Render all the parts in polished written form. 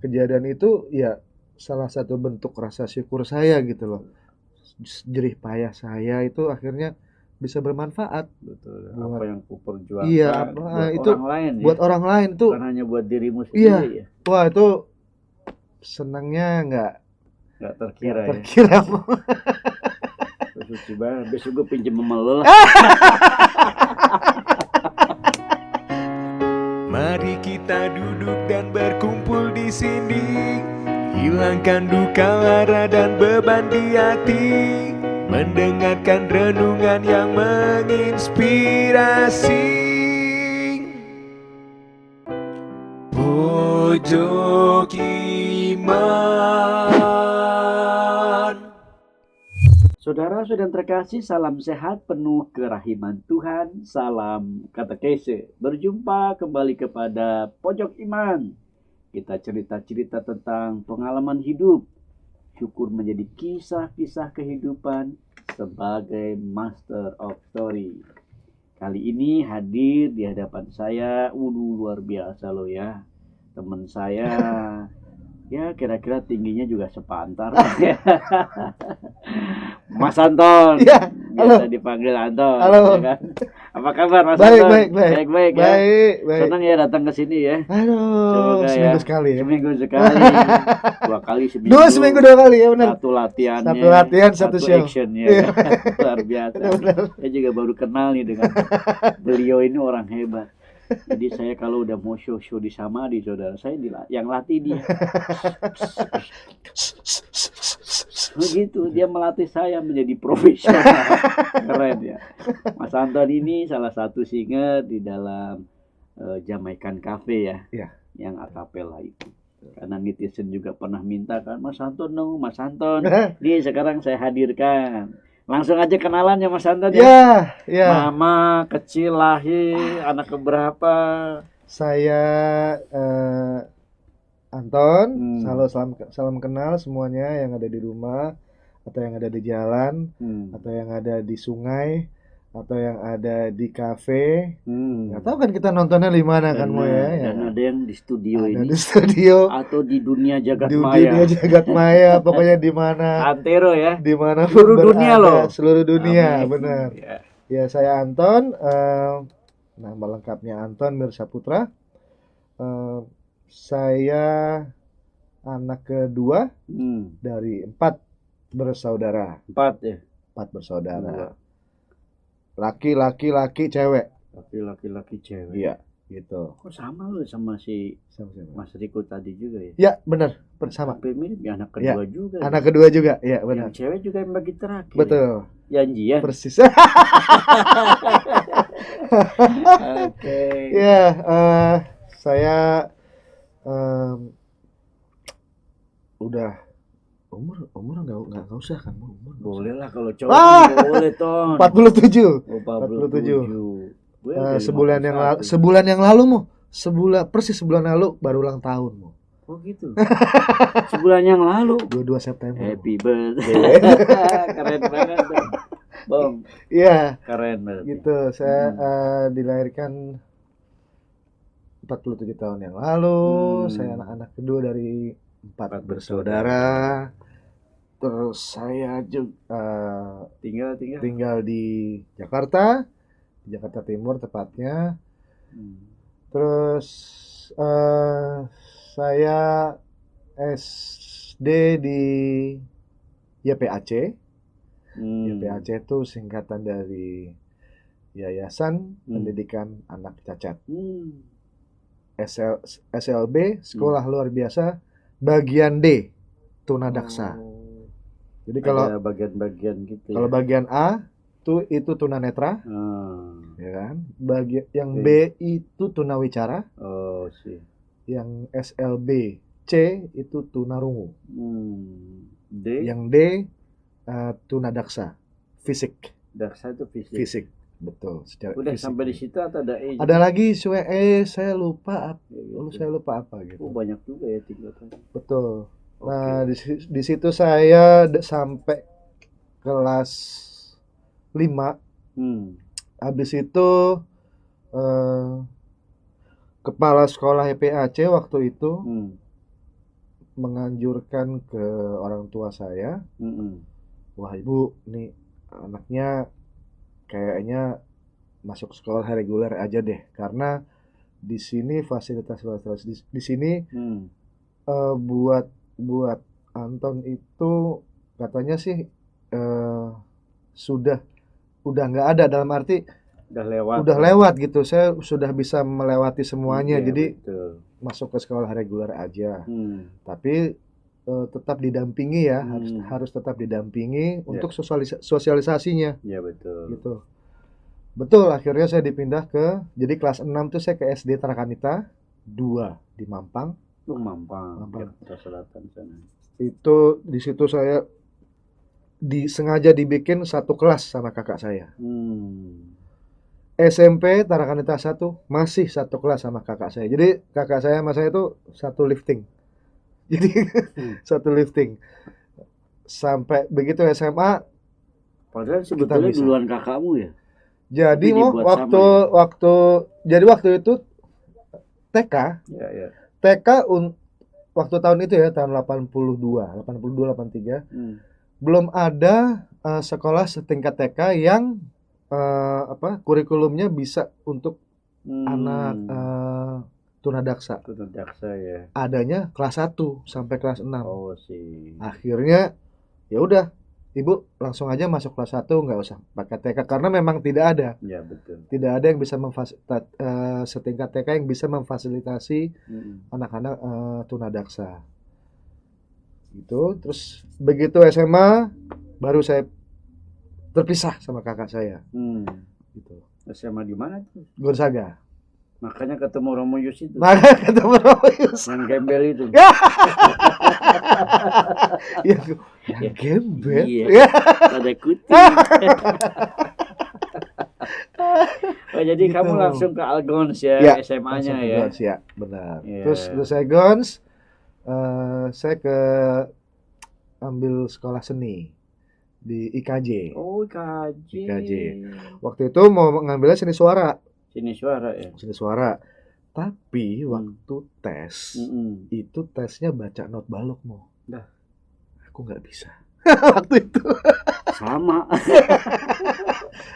kejadian itu ya salah satu bentuk rasa syukur saya gitu loh. Jerih payah saya itu akhirnya bisa bermanfaat Betul. buat Apa yang iya, kuperjuangkan apa buat itu orang lain ya, buat orang lain tuh bukan hanya buat dirimu iya. sendiri ya. Wah, itu senangnya nggak Nggak terkira ya. terkira. Suci banget. Besok gue pinjem sama lo lah. Mari kita duduk dan berkumpul di sini, hilangkan duka lara dan beban di hati, mendengarkan renungan yang menginspirasi. Pojok Iman. Saudara-saudara terkasih, salam sehat penuh kerahiman Tuhan, salam katekese. Berjumpa kembali kepada Pojok Iman. Kita cerita-cerita tentang pengalaman hidup. Syukur menjadi kisah-kisah kehidupan sebagai Master of Story. Kali ini hadir di hadapan saya, luar biasa loh ya. Teman saya, ya kira-kira tingginya juga sepantar. Mas Anton, Ya, biasa halo. dipanggil Anton. Halo. Ya kan? Apa kabar Mas Baik, Anton? baik. Baik ya. Baik. Senang ya datang ke sini ya. Aduh, Semoga seminggu ya, sekali ya. Seminggu sekali. 2 kali seminggu. Seminggu 2 kali ya benar. Satu latihannya. Satu latihan, satu show. actionnya. Iya. Kan? Luar biasa. Benar. Saya juga baru kenal nih dengan beliau ini, orang hebat. Jadi saya kalau udah mau show di Samadhi, saudara, saya yang latih dia. Begitu, dia melatih saya menjadi profesional. Keren ya. Mas Anton ini salah satu singer di dalam Jamaican Cafe ya. Iya. Yang akapela itu. Karena netizen juga pernah minta kan, Mas Anton dong, Mas Anton. Nih sekarang saya hadirkan. Langsung aja kenalan ya Mas Anton ya. Ya. Mama kecil lahir, anak keberapa? Saya Anton, salam kenal semuanya yang ada di rumah atau yang ada di jalan atau yang ada di sungai atau yang ada di kafe. Nggak tahu kan kita nontonnya di mana kan Mo ya. Dan ada yang di studio ada ini. Di studio atau di dunia jagat di maya. dunia jagat maya, pokoknya di mana. Antero ya. Di mana seluruh dunia loh. Seluruh dunia, Amin. benar. Ya. Ya, saya Anton, nama lengkapnya Anton Mirsa Putra. Saya anak kedua dari 4 bersaudara. 4 ya. 4 bersaudara. Laki-laki cewek. Laki-laki cewek. Iya, gitu. Kok sama lu sama si Sama-sama. Mas Riko tadi juga ya? Ya, benar, sama. Hampir mirip ya, anak kedua juga. Anak kedua juga, ya benar. Yang cewek juga yang bagi terakhir. Betul. Janjian. Persis. Oke. Ya, saya udah umur nggak usah kan umur. Boleh lah kalau cowok boleh Ton. 47. 47. Sebulan yang lalu persis sebulan lalu baru ulang tahun Mo. Oh gitu. Sebulan yang lalu. 22 September. Happy birthday. Keren banget dong. Bom. Iya. Keren banget. Gitu. Saya dilahirkan 47 tahun yang lalu. Saya anak kedua dari 4 bersaudara. Terus saya juga tinggal di Jakarta Timur tepatnya. Terus saya SD di YPAC. YPAC itu singkatan dari Yayasan Pendidikan Anak Cacat. SLB, Sekolah Luar Biasa Bagian D, Tunadaksa. Jadi kalau bagian-bagian gitu. Kalau bagian A itu tunanetra. Ya kan? Bagian yang B itu tunawicara. Oh, sih. Yang SLB C itu tunarungu. D. Yang D tunadaksa, fisik. Daksa itu Fisik, betul. Udah fisik. Sampai di situ atau ada E? Ada lagi saya lupa. Saya lupa apa gitu. Banyak juga ya tingkatannya. Betul. Nah, di situ saya sampai kelas 5. Habis itu kepala sekolah YPAC waktu itu menganjurkan ke orang tua saya, wah ibu, nih anaknya kayaknya masuk sekolah reguler aja deh, karena di sini fasilitas di sini buat Anton itu katanya sih sudah nggak ada, dalam arti udah lewat gitu. Saya sudah bisa melewati semuanya, jadi betul. Masuk ke sekolah reguler aja. Tapi tetap didampingi ya, harus tetap didampingi untuk sosialisasinya. Ya betul. Gitu. Betul, akhirnya saya dipindah jadi kelas 6 tuh saya ke SD Tarakanita 2 di Mampang. Mampang. Selatan sana. Itu di situ saya sengaja dibikin satu kelas sama kakak saya. SMP Tarakanita 1 masih satu kelas sama kakak saya. Jadi kakak saya sama saya itu satu lifting. Jadi satu lifting. Sampai begitu SMA. Padahal sebetulnya duluan kakakmu ya. Jadi waktu itu TK. Ya. TK waktu tahun itu ya, tahun 82, 83. Belum ada sekolah setingkat TK yang kurikulumnya bisa untuk anak tunadaksa. Ya. Adanya kelas 1 sampai kelas 6. Oh sih. Akhirnya ya udah, ibu langsung aja masuk kelas 1, nggak usah pakai TK, karena memang tidak ada. Ya betul. Tidak ada yang bisa setingkat TK yang bisa memfasilitasi anak-anak tunadaksa. Gitu. Terus begitu SMA baru saya terpisah sama kakak saya. Gitu. SMA di mana tuh? Gonzaga. Makanya ketemu Romo Yus itu. Yang gembel itu. Yang gembel. Iya. Ada kuting. Oh, jadi gitu. Kamu langsung ke Algons ya, SMA-nya ya. Algons, ya, benar. Terus selesai Algons, saya ambil sekolah seni di IKJ. Oh, IKJ. Waktu itu mau ngambilnya seni suara. Seni suara. Tapi waktu tes itu tesnya baca not balok mau. Dah. Aku nggak bisa. Waktu itu. Sama.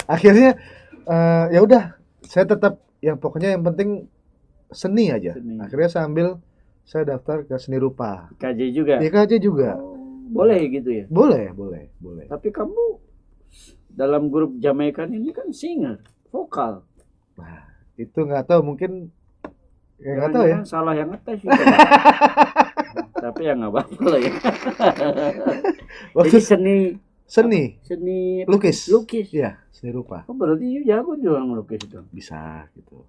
Akhirnya ya udah, saya tetap pokoknya yang penting seni aja. Akhirnya saya daftar ke seni rupa. IKJ juga. IKJ juga. Oh, boleh gitu ya? Boleh. Tapi kamu dalam grup Jamaican ini kan singer, vokal. Nah, itu nggak tahu, mungkin nggak tahu ya. Salah yang ngetes juga. Tapi ya nggak apa-apa lah ya. Jadi seni lukis. Iya, seni rupa. Oh, berarti jago juga ngelukis itu. Bisa gitu.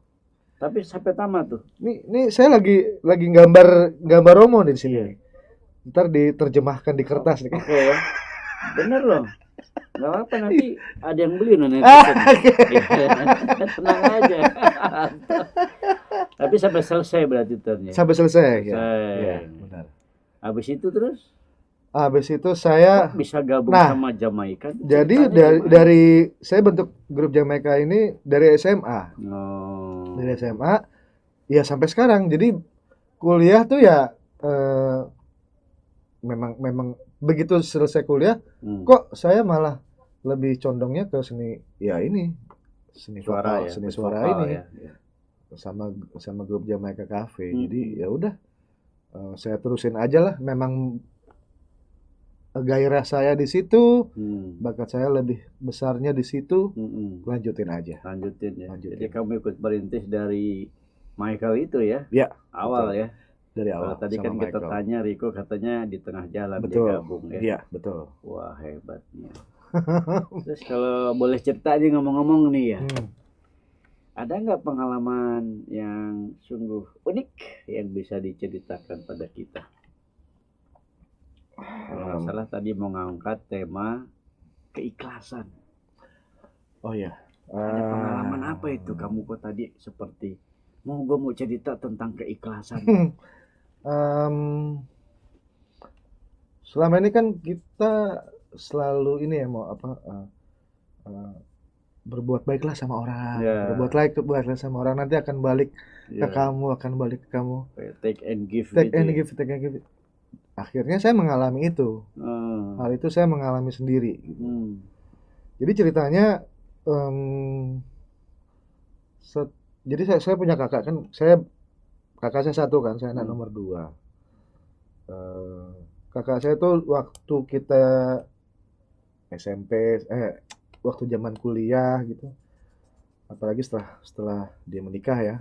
Tapi sampai tamat tuh. Nih saya lagi gambar Romo di sini. Ntar diterjemahkan di kertas nih. Oke ya. Bener loh. Gak apa nanti ada yang beli nanti. Tenang aja. Tapi sampai selesai berarti ternyata. Sampai selesai. Ya, benar. Habis itu terus? Habis itu saya bisa gabung sama Jamaica. Jadi dari saya bentuk grup Jamaica ini dari SMA. Dari SMA ya sampai sekarang. Jadi kuliah tuh ya memang begitu selesai kuliah kok saya malah lebih condongnya ke seni seni suara vokal, seni suara ini. Sama grup Jamaica Cafe. Jadi ya udah, saya terusin aja lah. Memang gairah saya di situ, bakat saya lebih besarnya di situ. Lanjutin aja. Lanjutin. Jadi kamu ikut merintis dari Michael itu ya? Ya. Awal betul. Ya. Dari awal. Tadi kan kita tanya Rico katanya di tengah jalan betul. Dia gabung ya. Iya, betul. Wah, hebatnya. Terus kalau boleh cerita aja ngomong-ngomong nih ya. Ada nggak pengalaman yang sungguh unik yang bisa diceritakan pada kita? Kalau nggak salah tadi mau ngangkat tema keikhlasan. Oh ya. Ada pengalaman apa itu? Kamu kok tadi seperti gue mau cerita tentang keikhlasan. Selama ini kan kita selalu ini ya berbuat baiklah sama orang, berbuat baiklah sama orang, nanti akan balik ke kamu, akan balik ke kamu. Take and give. akhirnya saya mengalami itu. Hal itu saya mengalami sendiri. Jadi ceritanya, jadi saya punya kakak kan, kakak saya satu kan, saya anak nomor 2. Kakak saya tuh waktu kita SMP, waktu zaman kuliah gitu, apalagi setelah dia menikah ya,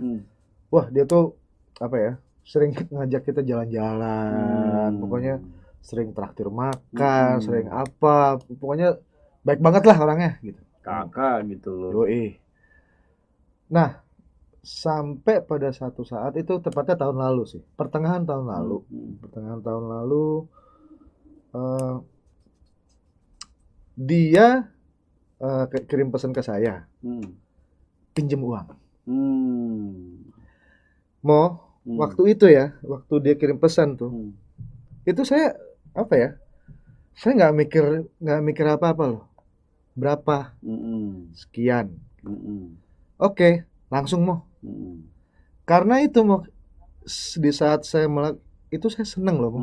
wah dia tuh apa ya, sering ngajak kita jalan-jalan, pokoknya sering traktir makan, sering apa, pokoknya baik banget lah orangnya gitu. Kakak gitu loh. Yoi. Nah, sampai pada satu saat itu tepatnya tahun lalu sih, pertengahan tahun lalu, dia kirim pesan ke saya, pinjem uang. Waktu itu ya, waktu dia kirim pesan tuh, itu saya apa ya? Saya nggak mikir apa-apa loh. Berapa? Sekian. Oke, langsung mau. Karena itu mau di saat saya itu saya seneng loh,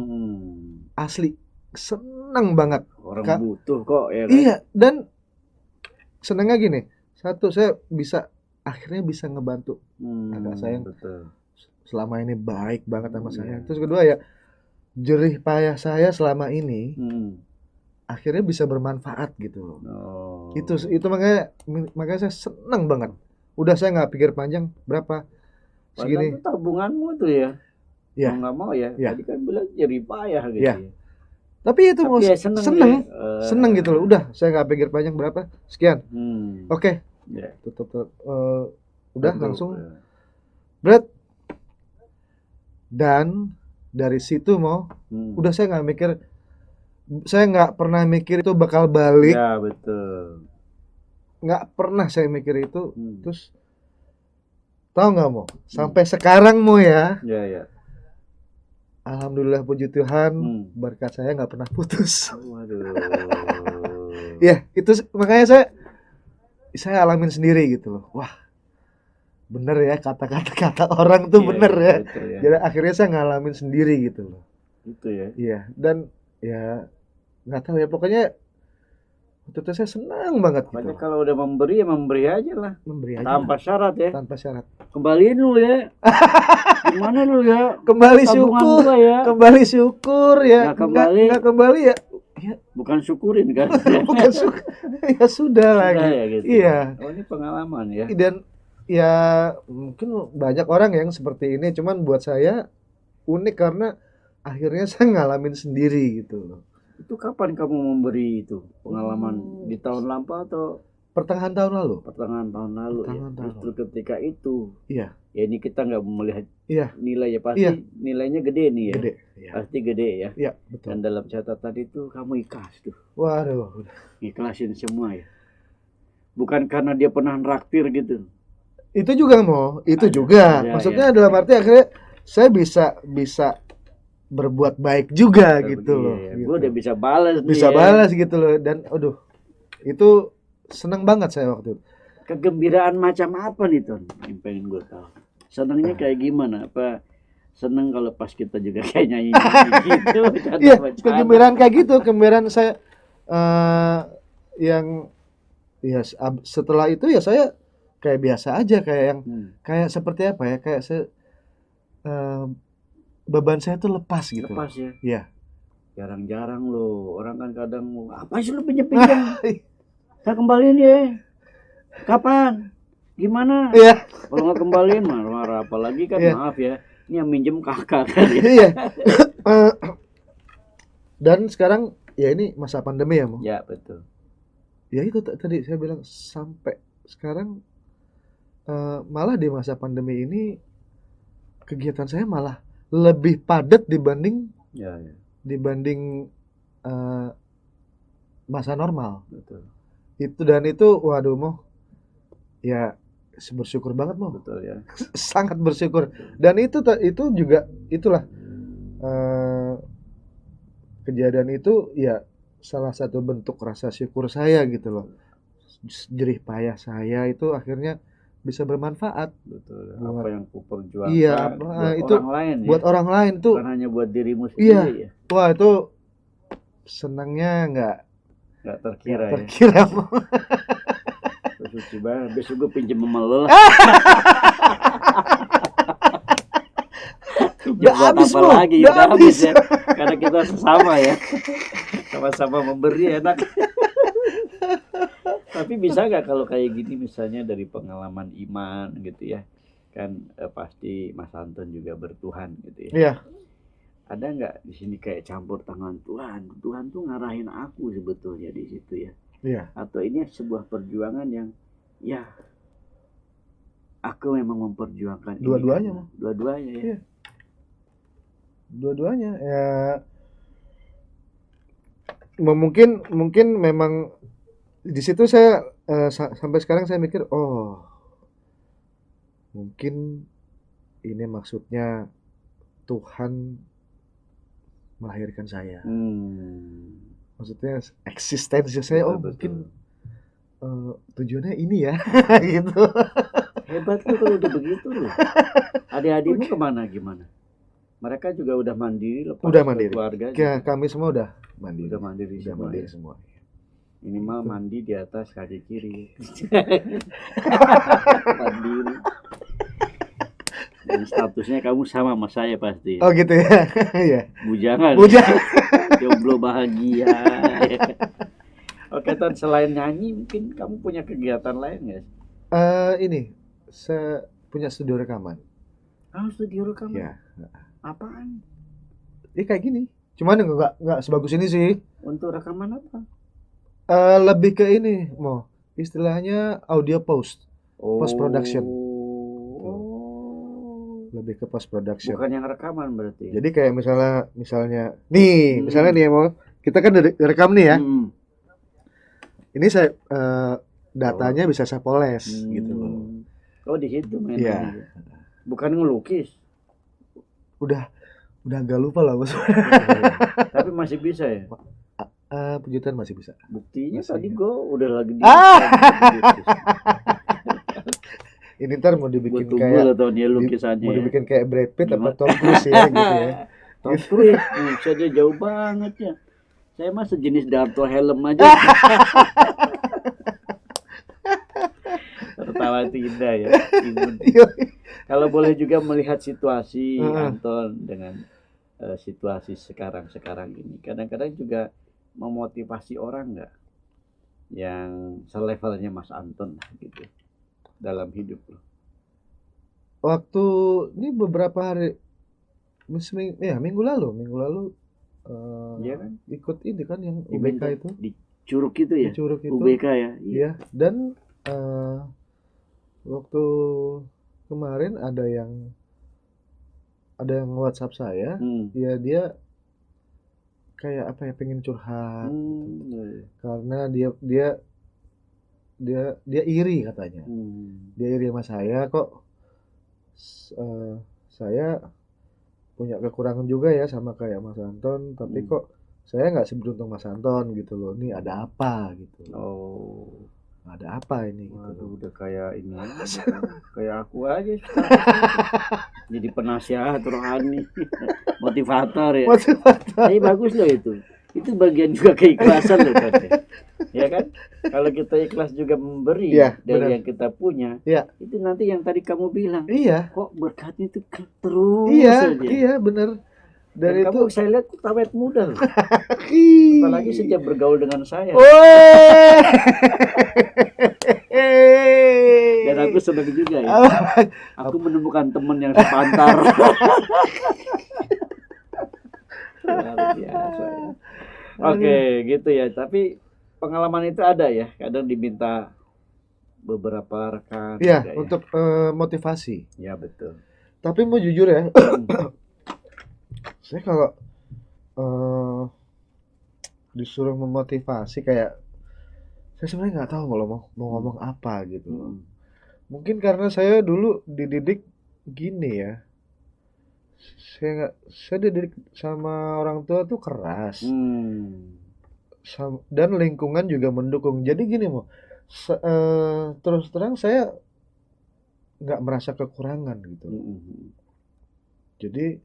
asli seneng banget. Orang butuh kok ya kan? Iya, dan senengnya gini, satu saya akhirnya bisa ngebantu kakak saya yang selama ini baik banget sama saya. Terus kedua ya, jerih payah saya selama ini akhirnya bisa bermanfaat gitu loh. Itu makanya saya seneng banget. Udah saya nggak pikir panjang berapa segini. Padahal itu tabunganmu tuh ya. Mau nggak mau ya. Tadi kan bilang jerih payah gitu ya. Tapi itu mau ya seneng gitu loh. Udah saya nggak pikir panjang berapa sekian. Oke. Tutup. Udah langsung. Berat. Dan dari situ udah saya nggak pernah mikir itu bakal balik. Ya betul. Nggak pernah saya mikir itu. Terus tahu nggak sampai sekarang ya. Ya. Alhamdulillah puji Tuhan, berkat saya nggak pernah putus. Waduh. Ya itu makanya saya alamin sendiri gitu loh. Wah, bener ya kata orang tuh bener ya. Betul, ya. Jadi akhirnya saya ngalamin sendiri gitu loh. Itu ya. Iya, dan ya nggak tahu ya, pokoknya waktu itu saya senang banget. Pokoknya kalau udah memberi ya memberi aja lah. Memberi aja. Tanpa syarat ya. Tanpa syarat. Kembaliin lu ya. Gimana lu ya? Kembali syukur ya. Kembali syukur ya. Nggak kembali ya. Bukan syukurin kan. Bukan syukur. Ya sudah lagi. Ya, gitu. Iya. Oh ini pengalaman ya. Dan ya mungkin banyak orang yang seperti ini, cuman buat saya unik karena akhirnya saya ngalamin sendiri gitu loh. Itu kapan kamu memberi itu pengalaman di tahun lampau atau pertengahan tahun lalu? Pertengahan tahun lalu. Justru ketika itu. Iya. Ya ini kita nggak melihat nilai ya, pasti nilainya gede nih ya. Gede. Pasti gede ya. Iya, betul. Dan dalam catatan itu kamu ikhlas tuh. Waduh. Ikhlasin semua ya. Bukan karena dia pernah nraktir gitu. Itu juga itu juga. Maksudnya dalam arti akhirnya saya bisa berbuat baik juga gitu loh. Gitu. Gue udah bisa balas. Balas gitu loh. Dan aduh, itu seneng banget saya waktu itu. Kegembiraan macam apa nih Ton? Yang pengen gue tahu. Senengnya kayak gimana? Apa seneng kalau pas kita juga kayak nyanyi gitu? Iya, kegembiraan kayak gitu. Kegembiraan saya yang ya setelah itu ya saya kayak biasa aja, kayak yang kayak seperti apa ya? Kayak beban saya tuh lepas gitu. Lepas ya? Iya. Jarang-jarang loh. Orang kan kadang apa sih lu pinjam-pinjam? Saya kembaliin ya. Kapan? Gimana? Iya. Kalau nggak kembaliin marah-marah. Apalagi kan maaf ya. Ini yang minjem kakak kan. Iya. Dan sekarang ya ini masa pandemi ya, Ya betul. Ya itu tadi saya bilang sampai sekarang malah di masa pandemi ini kegiatan saya malah lebih padat dibanding masa normal. Betul. Itu waduh ya bersyukur banget Betul ya. Sangat bersyukur. Dan itu juga itulah kejadian itu ya salah satu bentuk rasa syukur saya gitu loh. Jerih payah saya itu akhirnya bisa bermanfaat. Betul. Buat, apa yang kuperjuangkan iya, buat itu orang lain ya. Buat orang lain tuh. Bukan hanya buat dirimu Iya. sendiri ya. Wah, itu senangnya nggak terkira ya. Terkira. Suci banget. Besok gue pinjem sama lo lah. Udah habis apa lagi? Udah habis ya. Karena kita sesama ya. Sama-sama memberi enak. Tapi bisa nggak kalau kayak gini misalnya dari pengalaman iman gitu ya, kan pasti Mas Anton juga bertuhan gitu ya. Iya. Ada nggak di sini kayak campur tangan Tuhan? Tuhan tuh ngarahin aku sebetulnya di situ ya. Iya. Atau ini sebuah perjuangan yang ya aku memang memperjuangkan dua-duanya. Ini, dua-duanya ya. Iya. Dua-duanya ya. Mungkin memang di situ saya sampai sekarang saya mikir, oh mungkin ini maksudnya Tuhan melahirkan saya. Maksudnya eksistensi saya, betul, mungkin tujuannya ini ya. Gitu. Hebat tuh kalau udah begitu loh. Adik-adikmu kemana gimana? Mereka juga udah mandiri lepas udah mandiri. Keluarga ya, kami semua udah mandiri. Udah mandiri udah semua. Mandiri ya? Semua. Minimal mandi di atas kaki kiri. Mandiri. Dan statusnya kamu sama saya pasti. Oh gitu ya. Iya. Bujangan. Jomblo bahagia. Oke, Ton, selain nyanyi mungkin kamu punya kegiatan lain nggak? Ini saya punya studio rekaman. Studio rekaman. Ya. Apaan? Kayak gini. Cuman nggak sebagus ini sih. Untuk rekaman apa? Lebih ke ini, istilahnya audio post production. Lebih ke post production. Bukan yang rekaman berarti. Jadi kayak misalnya nih, misalnya nih kita kan direkam nih ya. Ini saya datanya bisa saya poles gitu loh. Oh, di situ mainnya. Iya. Bukan ngelukis. Udah agak lupa lah Mas. Tapi masih bisa ya? Pujitan masih bisa. Buktinya masih tadi gue udah lagi di ini ntar mau dibikin kayak atau dia lukisannya mau dibikin kayak Brad Pitt apa Tom Cruise ya gitu ya. Tom Cruise, saja jauh banget ya. Saya mah sejenis Darto helm aja. Tertawa tidak ya. Kalau boleh juga melihat situasi Anton dengan situasi sekarang ini, kadang-kadang juga memotivasi orang nggak yang selevelnya Mas Anton gitu dalam hidup lo? Waktu ini beberapa hari minggu lalu ya kan? Ikut ini kan yang UBK itu di Curug itu ya? Di Curug itu. UBK ya? Iya. Dan waktu kemarin ada yang WhatsApp saya, ya dia kayak apa ya, pengen curhat gitu. Karena dia iri katanya. Dia iri sama saya, kok saya punya kekurangan juga ya sama kayak Mas Anton, tapi kok saya nggak seberuntung Mas Anton gitu loh. Ini ada apa gitu. Ada apa ini gitu. Waduh, udah kayak ini kayak aku aja jadi penasihat rohani, motivator ya. Tapi bagus loh itu bagian juga keikhlasan loh kan ya kan. Kalau kita ikhlas juga memberi dari yang kita punya, itu nanti yang tadi kamu bilang, kok berkatnya itu terus aja. Iya benar. Dan kamu saya lihat awet muda loh. Apalagi sejak bergaul dengan saya. Dan aku senang juga ya. Aku menemukan teman yang sepantar. Luar biasa ya. Oke, gitu ya. Tapi pengalaman itu ada ya. Kadang diminta beberapa rekan. Iya, untuk motivasi. Ya betul. Tapi mau jujur ya, saya kalau disuruh memotivasi kayak saya sebenarnya nggak tahu kalau mau ngomong apa gitu. Mungkin karena saya dulu dididik gini ya. Saya dididik sama orang tua tuh keras. Dan lingkungan juga mendukung. Jadi gini terus terang saya nggak merasa kekurangan gitu. Jadi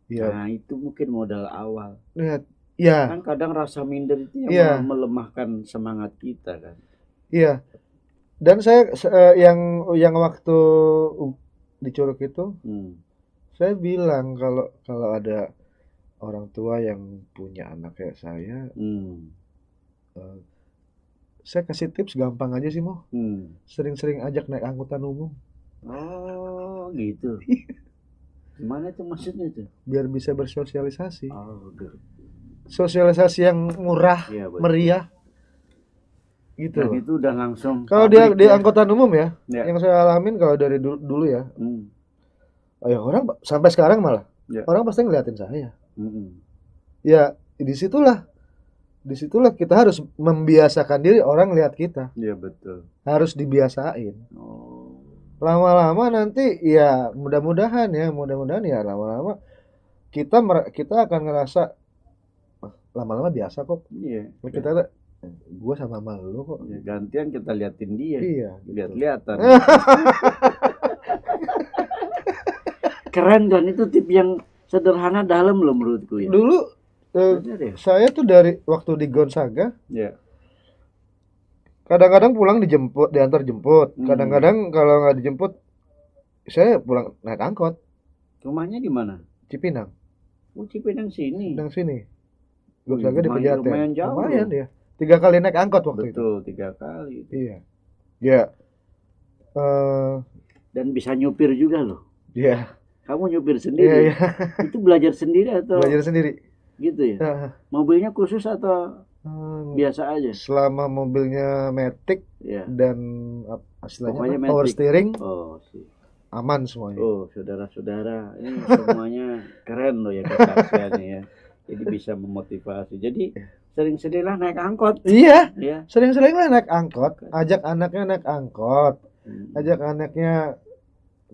ya. Nah itu mungkin modal awal. Ya. Kan kadang rasa minder itu yang melemahkan semangat kita kan. Iya. Dan saya yang waktu di Curug itu, saya bilang kalau ada orang tua yang punya anak kayak saya, saya kasih tips gampang aja sih Mo. Sering-sering ajak naik angkutan umum. Oh gitu. Gimana itu maksudnya tuh? Biar bisa bersosialisasi. Oh, sosialisasi yang murah, meriah. Gitu. Dan itu udah langsung. Kalau dia di angkutan umum ya, yang saya alamin kalau dari dulu ya. Ya orang sampai sekarang malah orang pasti ngeliatin saya. Ya disitulah kita harus membiasakan diri orang lihat kita. Iya betul. Harus dibiasain. Lama-lama nanti ya mudah-mudahan ya lama-lama kita akan ngerasa lama-lama biasa kok. Iya. Kita gue sama lu kok. Ya, gantian kita liatin dia. Iya. Gitu. Lihat-lihatan. Keren kan itu tip yang sederhana dalam loh menurutku ya. Dulu saya tuh dari waktu di Gonzaga. Iya. Kadang-kadang pulang diantar jemput. Kadang-kadang kalau nggak dijemput, saya pulang naik angkot. Rumahnya di mana? Cipinang. Oh Cipinang sini. Gonzaga di Pejaten. Lumayan jauh. Lumayan ya. 3 kali naik angkot waktu itu. Betul, 3 kali. Iya. Ya. Dan bisa nyupir juga loh. Iya. Kamu nyupir sendiri. Iya. Itu belajar sendiri atau? Belajar sendiri. Gitu ya. Mobilnya khusus atau? Biasa aja. Selama mobilnya Matic dan istilahnya power steering, aman semuanya. Oh, saudara-saudara, ini semuanya keren loh ya kesaksiannya ya. Jadi bisa memotivasi. Jadi sering-seringlah naik angkot. Iya. Sering-seringlah naik angkot. Ajak anaknya naik angkot. Ajak anaknya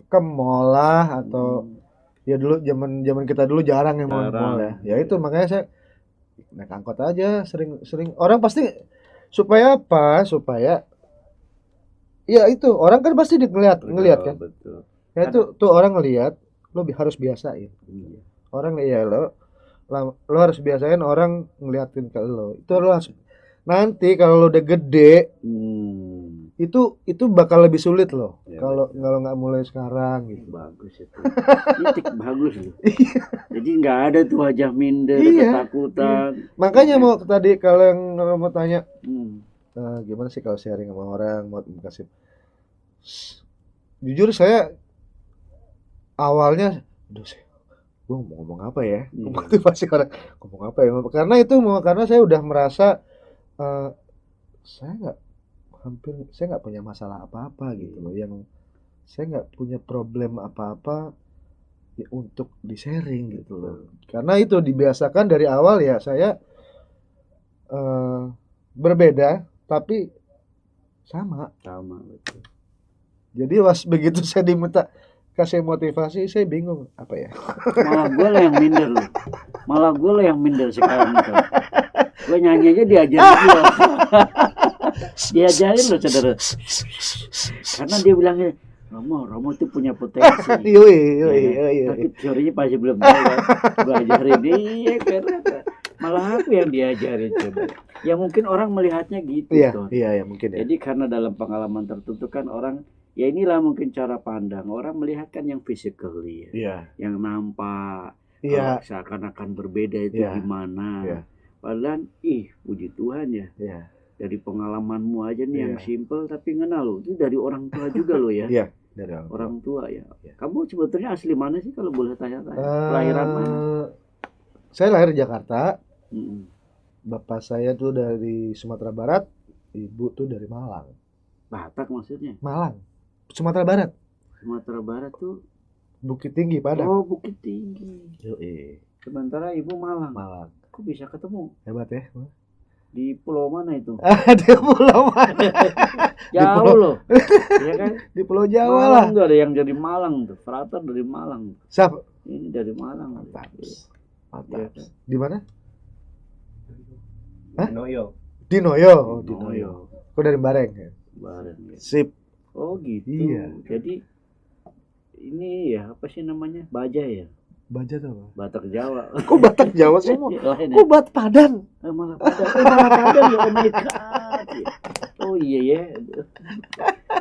ke mall lah atau ya dulu zaman kita dulu jarang yang mau mall ya. Ya itu makanya saya naik angkot aja sering orang pasti supaya apa? Supaya ya itu orang kan pasti ngeliat kan. Betul. Ya itu tuh orang ngeliat lo harus biasain. Orang ya lo harus biasain orang ngeliatin ke lo. Itu lo harus nanti kalau lo udah gede itu bakal lebih sulit loh kalau nggak mulai sekarang gitu. Bagus itu. Titik bagus loh. Jadi nggak ada tuh wajah minder, ketakutan. Makanya mau tadi kalau yang mau tanya gimana sih kalau sharing sama orang mau kasih. Jujur saya awalnya gue mau ngomong apa ya? Motivasi orang ngomong apa ya? Karena saya udah merasa saya nggak punya masalah apa-apa gitu loh, yang saya nggak punya problem apa-apa ya, untuk di-sharing gitu loh. Karena itu dibiasakan dari awal ya saya berbeda tapi sama betul. Jadi begitu saya diminta kasih motivasi saya bingung apa ya. Malah gue lah yang minder sekarang itu. Gue nyanyi aja diajarin dia. Diajarin loh saudara. Karena dia bilangnya Romo itu punya potensi. Tapi teorinya pasti belum tahu kan. Gue ajarin dia karena malah aku yang diajarin coba. Ya mungkin orang melihatnya gitu. Iya mungkin ya. Jadi karena dalam pengalaman tertentu kan orang ya inilah mungkin cara pandang orang melihat kan yang physically yang nampak seakan-akan berbeda itu gimana. Padahal puji Tuhan ya. Dari pengalamanmu aja nih yang simple tapi ngena loh. Itu dari orang tua juga loh ya. Iya, dari orang tua ya. Kamu sebetulnya asli mana sih kalau boleh tanya-tanya? Kelahiran mana? Saya lahir di Jakarta. Bapak saya tuh dari Sumatera Barat, ibu tuh dari Malang. Batak maksudnya? Malang. Sumatera Barat. Sumatera Barat tuh Bukit Tinggi, Padang. Oh, Bukit Tinggi. Sementara ibu Malang. Kok bisa ketemu? Hebat ya. Di pulau mana itu? Di pulau mana? Jauh loh. Iya kan? Di Pulau Jawa Malang lah. Tuh ada yang dari Malang tuh. Frater dari Malang. Siapa? Ini dari Malang. Mantap. Ya, kan? Di mana? Di Noyo. Kok dari Bareng ya? Bareng ya. Sip. Oh gitu. Iya. Jadi ini ya apa sih namanya? Baja ya? Baja tuh apa? Batak Jawa. Kok Batak Jawa semua? Lain ya? Kok Batak Padang? Malah Padang ya, oh my god. Oh iya ya.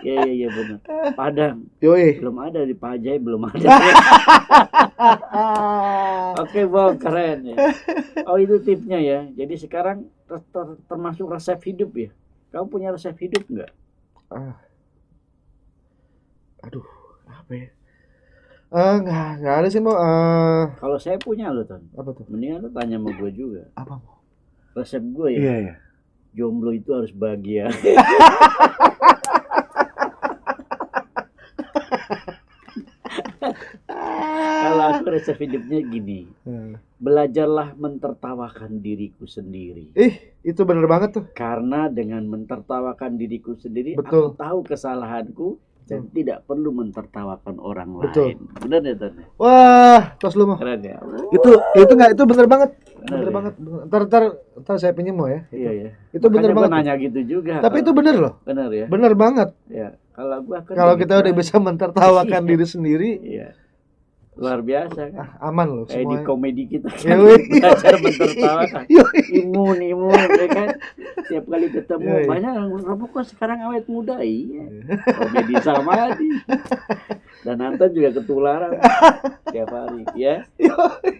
Iya benar. Padang. Yoi. Belum ada di Pajai, belum ada. Oke, Bang, keren ya. Oh, itu tipsnya ya. Jadi sekarang termasuk resep hidup ya. Kamu punya resep hidup nggak? Aduh, apa ya? Nggak ada sih, Mo. Kalau saya punya loh, Ton. Apa tuh? Mendingan lo tanya sama gue juga. Apa, Mo? Resep gue ya. Iya. Jomblo itu harus bahagia. Kalau aku resep hidupnya gini. Belajarlah mentertawakan diriku sendiri. Itu bener banget tuh. Karena dengan mentertawakan diriku sendiri, Betul. aku tahu kesalahanku dan tidak perlu mentertawakan orang Betul. lain. Benar ya, Ton? Wah, tos lu, Mo. Keren ya. Itu nggak, itu bener banget. Bener ya? Banget. Ntar saya pinjem, Mo ya. Iya. Itu bener Makanya banget. gua nanya gitu juga. Tapi itu bener loh. Bener ya. Bener banget. Ya. Kalau kita udah bisa mentertawakan diri sendiri, iya. Luar biasa kan. Aman loh Kayak semua. di komedi kita kan Yoi. belajar mentertawakan. Imun ya kan. Tiap kali ketemu Yoi. banyak yang kamu kok sekarang awet muda. Iya. Komedi sama aja. Dan Anton juga ketularan tiap hari ya.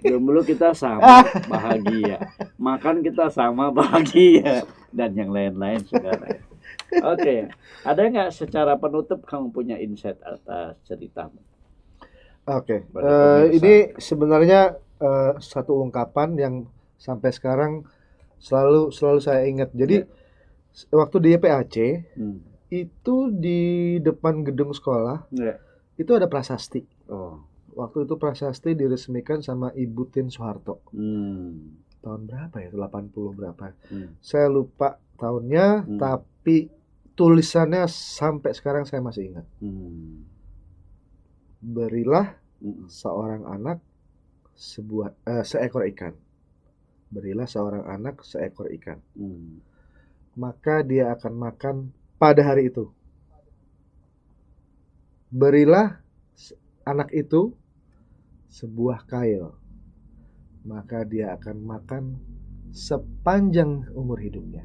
Jomblo kita sama bahagia. Makan kita sama bahagia dan yang lain-lain saudara. Oke. Ada nggak secara penutup kamu punya insight atas ceritamu? Oke. Ini sebenarnya satu ungkapan yang sampai sekarang selalu saya ingat. Jadi waktu di YPAC itu di depan gedung sekolah itu ada prasasti. Waktu itu prasasti diresmikan sama Ibu Tin Soeharto. Tahun berapa ya? 80 berapa? Saya lupa tahunnya, tapi tulisannya sampai sekarang saya masih ingat. Berilah seorang anak seekor ikan. Berilah seorang anak seekor ikan. Maka dia akan makan pada hari itu. Berilah anak itu sebuah kail. Maka dia akan makan sepanjang umur hidupnya.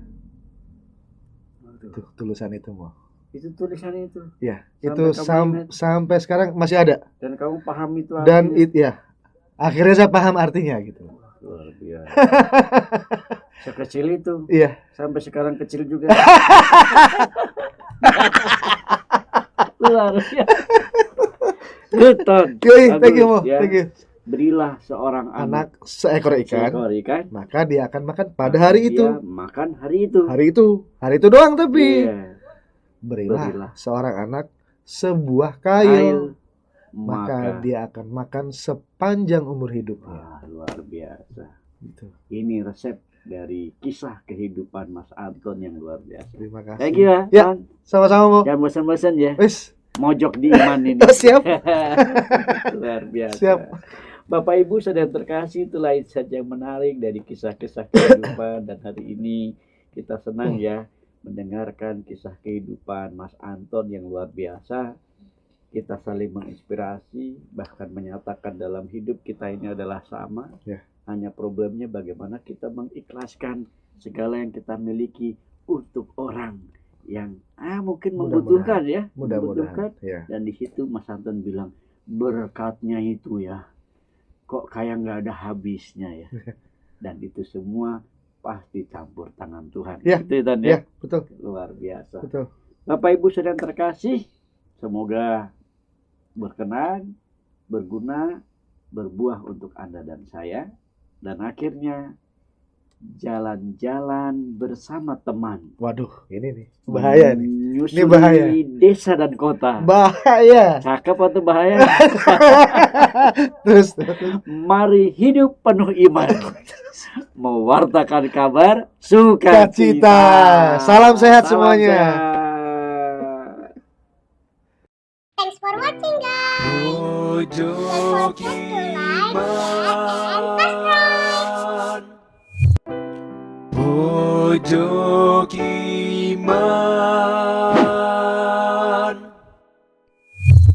Itu tulisan itu, Mo. Itu tulisan itu. Ya, itu sampai sekarang masih ada. Dan kamu paham itu artinya? Dan akhirnya saya paham artinya gitu. Luar biasa. Sekecil itu. Iya. Sampai sekarang kecil juga. Luar biasa. Good, Ton. Thank you, Mo. Ya. Thank you. Berilah seorang anak seekor ikan, maka dia akan makan pada hari itu. Makan hari itu. Hari itu doang tapi. Yeah. Berilah seorang anak sebuah kail, maka dia akan makan sepanjang umur hidupnya. Luar biasa. Gitu. Ini resep dari kisah kehidupan Mas Anton yang luar biasa. Terima kasih. Thank you ya. Sama-sama, Mo. Jangan bosan-bosan ya. Wis. Mojok di iman ini. Siap. Luar biasa. Siap. Bapak Ibu saudara terkasih, itulah saja yang menarik dari kisah-kisah kehidupan, dan hari ini kita senang ya mendengarkan kisah kehidupan Mas Anton yang luar biasa. Kita saling menginspirasi, bahkan menyatakan dalam hidup kita ini adalah sama. Hanya problemnya bagaimana kita mengikhlaskan segala yang kita miliki untuk orang yang mungkin membutuhkan ya. Mudah-mudahan. Dan di situ Mas Anton bilang berkatnya itu ya, kok kayak nggak ada habisnya ya. Dan itu semua pasti campur tangan Tuhan. Gitu ya, ya? Betul. Luar biasa. Betul. Bapak Ibu saudara terkasih, semoga berkenan, berguna, berbuah untuk Anda dan saya. Dan akhirnya jalan-jalan bersama teman. Waduh, ini nih bahaya nih. Ini bahaya. Desa dan kota. Bahaya. Cakep atau bahaya? terus. Mari hidup penuh iman. Mewartakan kabar sukacita. Salam sehat semuanya. Thanks for watching, guys. Pojok Iman. Pojok Iman.